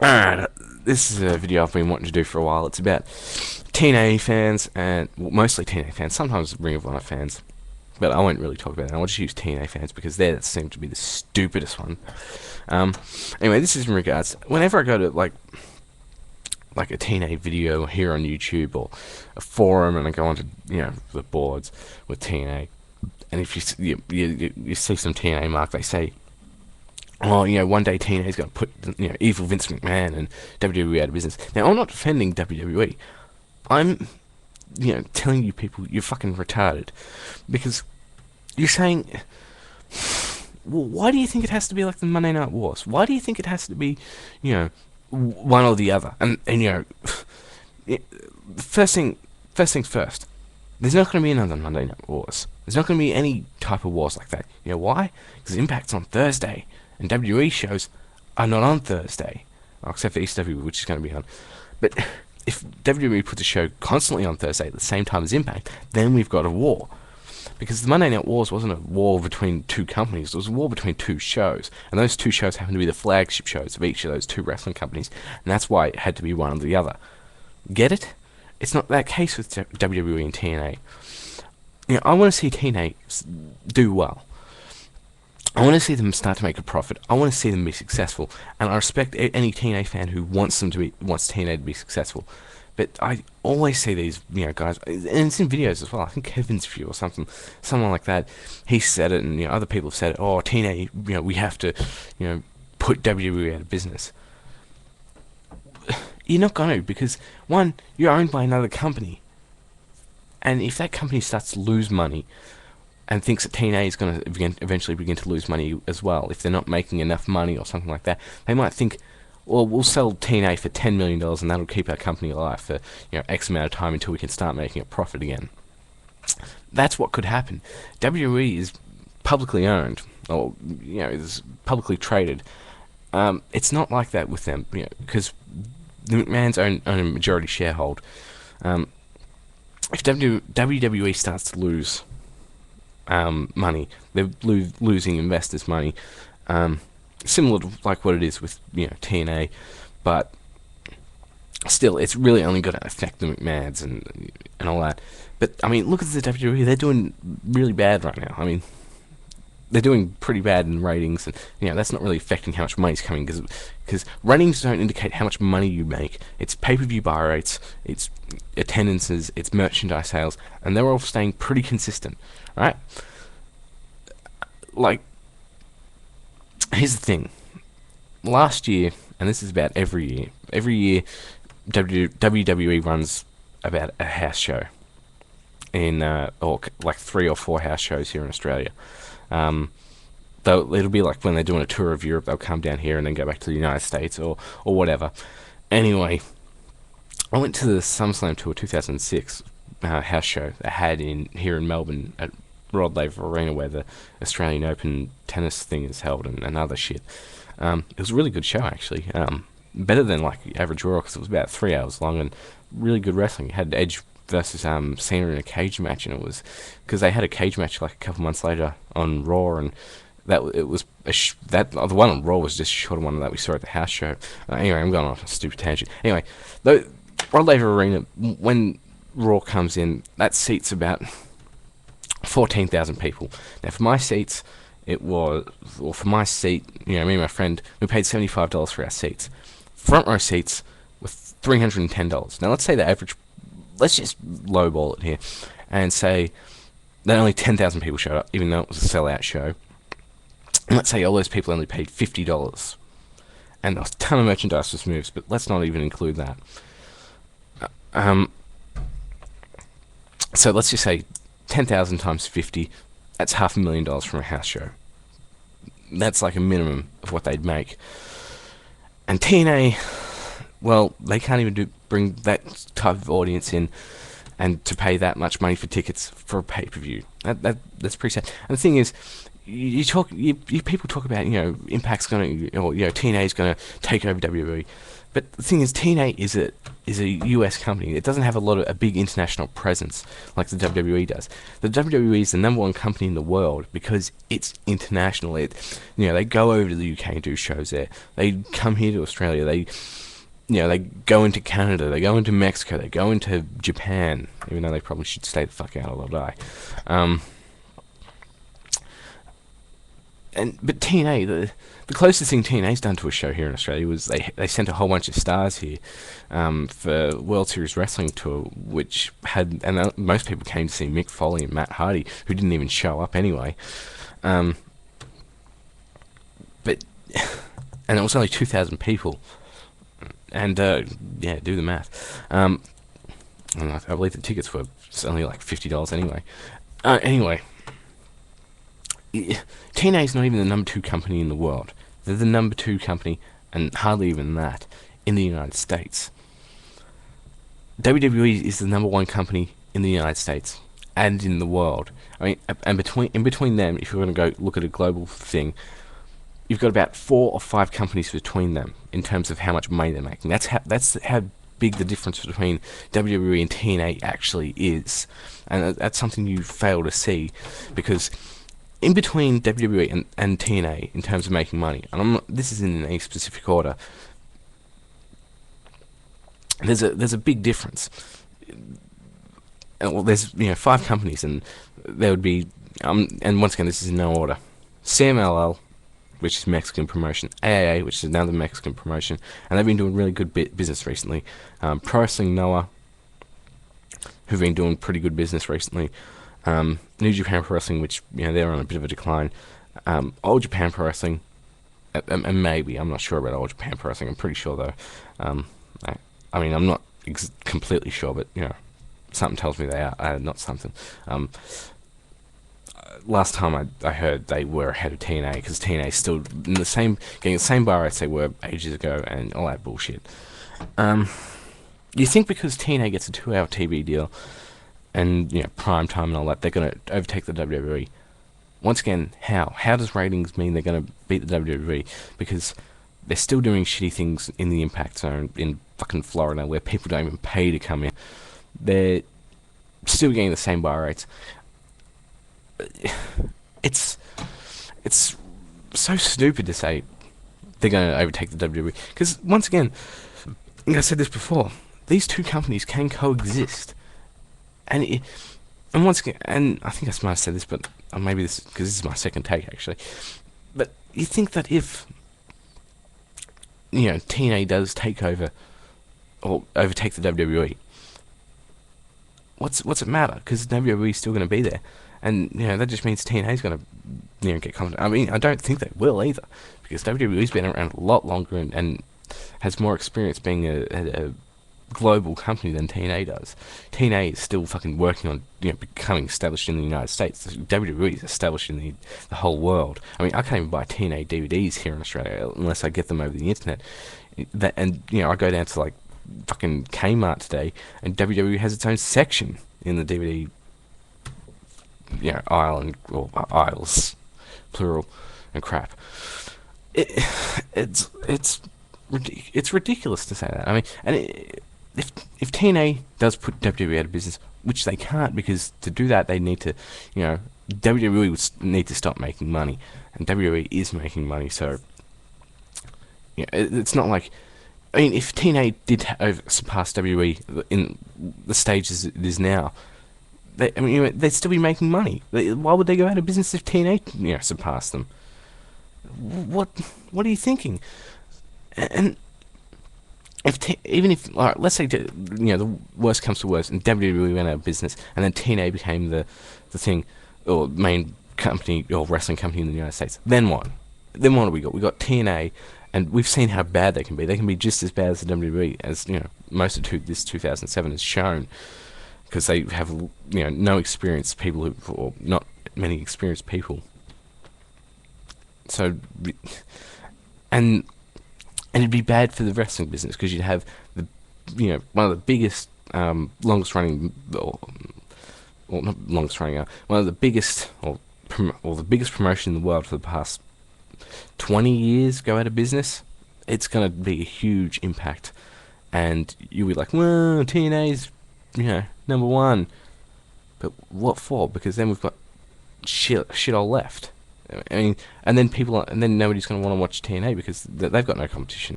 Alright, this is a video I've been wanting to do for a while. It's about TNA fans, and well, mostly TNA fans, sometimes Ring of Honor fans, but I won't really talk about that. I'll just use TNA fans because they seem to be the stupidest one. Um, anyway, this is in regards, whenever I go to like a TNA video here on YouTube or a forum, and I go onto the boards with TNA, and if you see some TNA mark, they say, oh, one day TNA's going to put, evil Vince McMahon and WWE out of business. Now, I'm not defending WWE. I'm, telling you people you're fucking retarded. Because you're saying, well, why do you think it has to be like the Monday Night Wars? Why do you think it has to be, one or the other? And it, first thing, first things first. There's not going to be another Monday Night Wars. There's not going to be any type of wars like that. You know why? Because Impact's on Thursday. And WWE shows are not on Thursday, except for ECW, which is going to be on. But if WWE puts a show constantly on Thursday at the same time as Impact, then we've got a war. Because the Monday Night Wars wasn't a war between two companies, it was a war between two shows. And those two shows happen to be the flagship shows of each of those two wrestling companies. And that's why it had to be one or the other. Get it? It's not that case with WWE and TNA. I want to see TNA do well. I want to see them start to make a profit. I want to see them be successful, and I respect any TNA fan who wants TNA to be successful. But I always see these, guys, and it's in videos as well. I think Kevin's View or someone like that. He said it, and other people have said it. Oh, TNA, we have to, put WWE out of business. You're not going to, because one, you're owned by another company, and if that company starts to lose money, and thinks that TNA is going to eventually begin to lose money as well, if they're not making enough money or something like that, they might think, well, we'll sell TNA for $10 million and that'll keep our company alive for X amount of time until we can start making a profit again. That's what could happen. WWE is publicly owned, or is publicly traded. It's not like that with them, because the McMahons own a majority sharehold. If WWE starts to lose money, they're losing investors' money, similar to like what it is with TNA, but still, it's really only going to affect the McMahons and all that. But I mean, look at the WWE; they're doing really bad right now. I mean, they're doing pretty bad in ratings, and that's not really affecting how much money's coming, because ratings don't indicate how much money you make. It's pay-per-view buy rates, it's attendances, it's merchandise sales, and they're all staying pretty consistent, right? Like, here's the thing. Last year, and this is about every year WWE runs about a house show in, or like 3 or 4 house shows here in Australia. Though it'll be like when they're doing a tour of Europe, they'll come down here and then go back to the United States or whatever. Anyway, I went to the SummerSlam Tour 2006 house show they had here in Melbourne at Rod Laver Arena, where the Australian Open tennis thing is held and other shit. It was a really good show, actually. Better than like the average Raw, because it was about 3 hours long and really good wrestling. It had Edge versus Cena in a cage match, and it was because they had a cage match like a couple months later on Raw, and that it was the one on Raw was just a shorter one that we saw at the house show. Anyway, I'm going off a stupid tangent. Anyway, the Rod Laver Arena, when Raw comes in, that seats about 14,000 people. Now, for my seats, for my seat, me and my friend, we paid $75 for our seats. Front row seats were $310. Now, let's say the average, let's just lowball it here, and say that only 10,000 people showed up, even though it was a sellout show. And let's say all those people only paid $50. And there was a ton of merchandise was moves, but let's not even include that. So let's just say 10,000 times 50, that's $500,000 from a house show. That's like a minimum of what they'd make. And TNA, well, they can't even bring that type of audience in, and to pay that much money for tickets for a pay-per-view. That's pretty sad. And the thing is, people talk about, Impact's going to, or TNA's going to take over WWE, But the thing is, TNA is a US company. It doesn't have a big international presence like the WWE does. The WWE is the number one company in the world because it's international. They go over to the UK and do shows there. They come here to Australia. They go into Canada. They go into Mexico. They go into Japan. Even though they probably should stay the fuck out or they'll die. But TNA, the closest thing TNA's done to a show here in Australia was they sent a whole bunch of stars here for World Series Wrestling Tour, which most people came to see Mick Foley and Matt Hardy, who didn't even show up anyway. But and it was only 2,000 people, and do the math. And I believe the tickets were only like $50 anyway. Anyway. TNA is not even the number 2 company in the world. They're the number 2 company, and hardly even that, in the United States. WWE is the number 1 company in the United States and in the world. I mean, and in between them, if you're going to go look at a global thing, you've got about 4 or 5 companies between them in terms of how much money they're making. That's how big the difference between WWE and TNA actually is, and that's something you fail to see, because in between WWE and TNA in terms of making money, and this is in any specific order, there's a big difference. Well, there's 5 companies, and there would be and once again, this is in no order: CMLL, which is Mexican promotion; AAA, which is another Mexican promotion, and they've been doing really good business recently. Pro Wrestling Noah, who've been doing pretty good business recently. New Japan Pro Wrestling, which they're on a bit of a decline. Old Japan Pro Wrestling, and maybe I'm not sure about Old Japan Pro Wrestling. I'm pretty sure though. I mean, I'm not completely sure, but something tells me they are not something. Last time I heard, they were ahead of TNA because TNA is still in getting the same bar rates they were ages ago, and all that bullshit. You think because TNA gets a 2-hour TV deal and prime time and all that, they're going to overtake the WWE? Once again, how? How does ratings mean they're going to beat the WWE? Because they're still doing shitty things in the Impact Zone in fucking Florida, where people don't even pay to come in. They're still getting the same bar rates. It's so stupid to say they're going to overtake the WWE. Because once again, I said this before, these 2 companies can coexist. And once again, and I think I might have said this, but maybe this because this is my second take actually. But you think that if TNA does take over or overtake the WWE, what's it matter? Because WWE is still going to be there, and that just means TNA is going to get confident. I mean, I don't think they will either, because WWE's been around a lot longer and has more experience being a global company than TNA does. TNA is still fucking working on becoming established in the United States. WWE is established in the whole world. I mean, I can't even buy TNA DVDs here in Australia unless I get them over the internet. I go down to like fucking Kmart today, and WWE has its own section in the DVD aisle or aisles, plural, and crap. It's ridiculous to say that. I mean, and if TNA does put WWE out of business, which they can't, because to do that they need to, WWE would need to stop making money, and WWE is making money, so it's not like, I mean, if TNA did surpass WWE in the stages it is now, they'd still be making money. Why would they go out of business if TNA surpassed them? What are you thinking? And even if let's say the worst comes to worst and WWE went out of business and then TNA became the thing or main company or wrestling company in the United States, then what? Then what have we got? We got TNA, and we've seen how bad they can be. They can be just as bad as the WWE, as most of this 2007 has shown, because they have no experienced people or not many experienced people. So, and it'd be bad for the wrestling business, because you'd have one of the biggest, longest running, or not longest running, one of the biggest, or the biggest promotion in the world for the past 20 years go out of business. It's going to be a huge impact and you'll be like, well, TNA's, number one. But what for? Because then we've got shit all left. I mean, and then nobody's going to want to watch TNA because they've got no competition.